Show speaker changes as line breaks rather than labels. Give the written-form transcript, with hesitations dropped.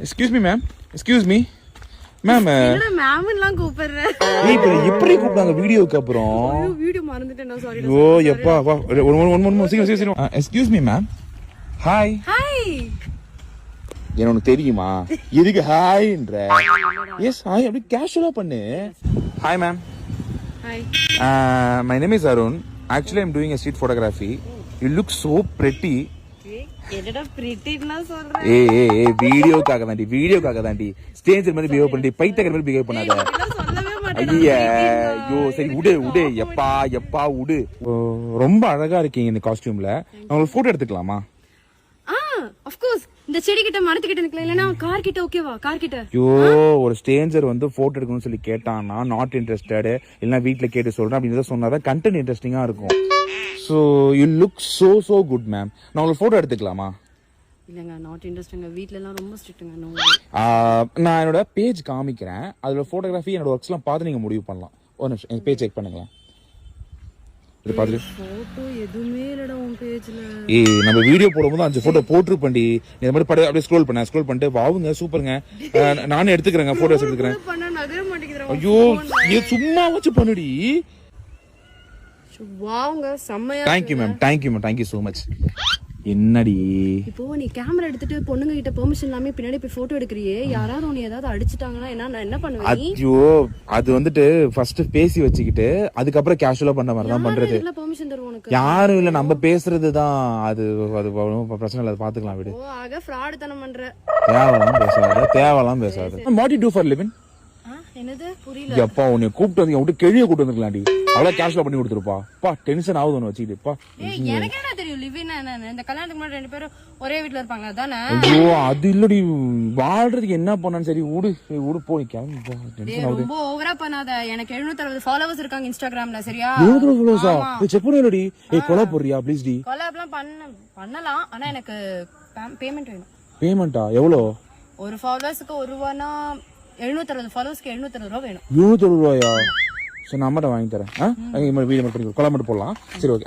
Excuse me ma'am, excuse me ma'am.
என்ன மேம்லாம் கூப்பிடுற?
ஏய் இப்போ எப்படி கூப்பிட்டாங்க வீடியோக்கு அப்புறம்?
வீடியோ மறந்துட்டேன் நான், சாரி.
ஓ எப்பா வா ஒன் சீக்கிரம். Excuse me ma'am. Hi.
Hi.
என்ன உனக்கு தெரியுமா எதுக்கு ஹாய்ன்ற? எஸ் ஹாய், அப்படி கேஷுவலா பண்ணு. Hi ma'am.
Hi.
My name is Arun. Actually I'm doing a street photography. You look so pretty.
என்னடா பிரிட்டினா சொல்ற?
ஏய் வீடியோக்காக தாண்டி ஸ்டேஜ் மாதிரி பிஹேவ் பண்ணி பைத்தியக்கார மாதிரி பிஹேவ் பண்ணாத.
சொல்லவே மாட்டேன்.
ஐயோ சரி விடு எப்பா விடு. ரொம்ப அழகா இருக்கீங்க இந்த காஸ்டியூம்ல. நான் ஒரு போட்டோ எடுத்துக்கலாமா?
of course. இந்த செடி கிட்ட மரத்து கிட்ட நிக்கல, இல்லனா கார் கிட்ட. ஓகேவா? கார் கிட்ட.
ஐயோ ஒரு ஸ்ட்ரேஞ்சர் வந்து போட்டோ எடுக்கணும்னு சொல்லி கேட்டானா நாட் இன்ட்ரெஸ்டட், இல்லனா வீட்ல கேட்டு சொல்றேன் அப்படின்னு சொன்னாதான் கண்டென்ட் இன்ட்ரெஸ்டிங்கா இருக்கும். So you look so good ma'am. நான் ஒரு போட்டோ எடுத்துக்கலாமா?
இல்லங்க, நாட் இன்ட்ரெஸ்டிங். வீட்ல எல்லாம் ரொம்ப ஸ்ட்ரிக்ட்ங்க.
நான் என்னோட பேஜ் காமிக்கிறேன். அதுல போட்டோகிராஃபி என்னோட ஒர்க்ஸ்லாம் பார்த்து நீங்க முடிவு பண்ணலாம். ஒரு நிமிஷம் என் பேஜ் செக் பண்ணுங்க. இது பாத்து.
போட்டோ எதுமே இல்லடா உன் பேஜ்ல.
ஏய் நம்ம வீடியோ போடும்போது 5 போட்டோ போட்டுருப்பேன்டி. நீ இந்த மாதிரி அப்படியே ஸ்க்ரோல் பண்ணிட்டு வாவுங்க சூப்பருங்க, நானே எடுத்துக்கிறேங்க, போட்டோஸ் எடுத்துக்கிறேன்.
பண்ண நகர மாட்டேங்குதுடா.
ஐயோ நீ சும்மா வச்சு பண்ணுடி.
வாவுங்க செம்மயா.
Thank you ma'am, thank you so much. என்னடி
இப்போ நீ கேமரா எடுத்துட்டு பொண்ணுங்க கிட்ட பெர்மிஷன் இல்லாம பின்னாடி போய் போட்டோ எடுக்கறியே, யாராவது உன்னை ஏதாவது அடிச்சிட்டாங்கன்னா என்ன பண்ணுவ நீ?
ஐயோ அது வந்துட்டு ஃபர்ஸ்ட் பேசி வச்சுக்கிட்டு அதுக்கப்புறம் கேஷுவலா பண்ண மாதிரி தான் பண்றது.
இல்ல பெர்மிஷன் தருவோம் உனக்கு.
யாரும் இல்ல, நம்ம பேசுறது தான். அது பிரச்சனை இல்ல, பாத்துக்கலாம் விடு.
ஓ ஆக ஃப்ராட் தனம் பண்ற.
தேவலாம் பேசாத. What you do for living?
என்னது புரியல.
எப்பா உன்னை கூப்பிட்டு வந்து விட்டு கெழிய கூப்பிட்டு வந்துருக்கலாம்டி. அவ்வளவு கேஷ்ல பண்ணி கொடுத்துருப்பா. பா டென்ஷன் ஆகுதுன்னு வச்சுக்கிட்டுப்பா.
எனக்கு என்ன தெரியும் லிவின் என்ன? இந்த கல்யாணத்துக்கு முன்னாடி 2 பேரும் ஒரே வீட்ல இருப்பாங்க அதானே?
ஐயோ அது இல்லடி, வாழ்றதுக்கு என்ன பண்ணான்னு. சரி விடு போய் கிளம்பி. டென்ஷன் ஆகுது.
ரொம்ப ஓவரா பண்ணாத. எனக்கு 760 ஃபாலோவர்ஸ் இருக்காங்க இன்ஸ்டாகிராம்ல. சரியா?
760 ஃபாலோவர்ஸா? செக் பண்ணலடி. ஏய் கொலா போறியா ப்ளீஸ் டி.
கொலாப்லாம் பண்ணலாம், ஆனா எனக்கு பேமெண்ட் வேணும்.
பேமெண்டா எவ்வளவு?
ஒரு ஃபாலோவர்ஸ்க்கு 1 ரூபானா 760 ஃபாலோவர்ஸ்க்கு 760 ரூபாய் வேணும்.
760 ரூபாயா? சரி நான் அம்மாட்ட வாங்கி தரேன். வீடியோ மட்டும் பண்ணி கொலா மட்டும் போடலாம். சரி ஓகே.